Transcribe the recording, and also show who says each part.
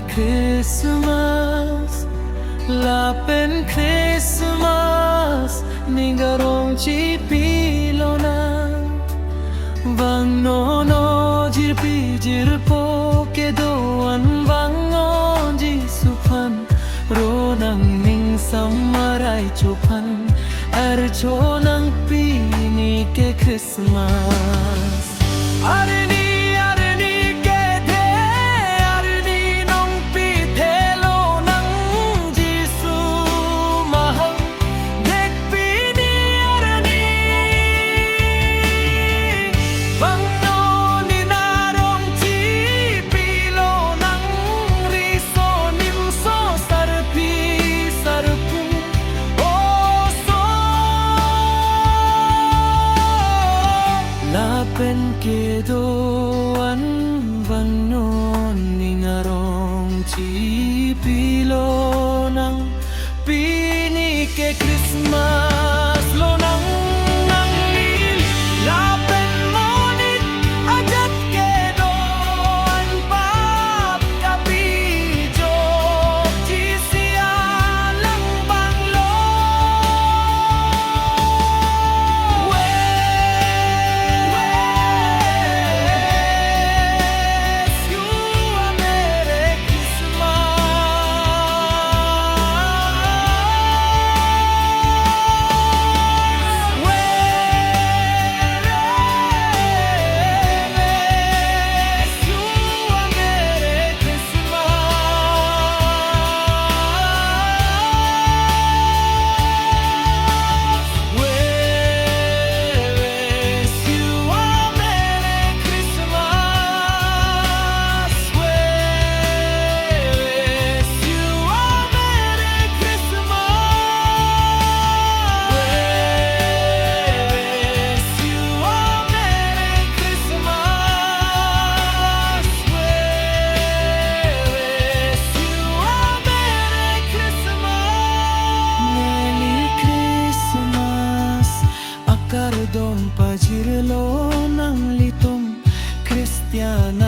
Speaker 1: khrismas, lapen khrismas, ning rong pilona, vangnon pajir po kedoan vangnon phan, ning mery phan, nang pini ke khrismas. Lapen kedoan vangnon ning rong pilonang pini ke khrismas lo nangli lapen monit ajat kedoan pap kapi lang banglo kardom pajir lo nangli khristian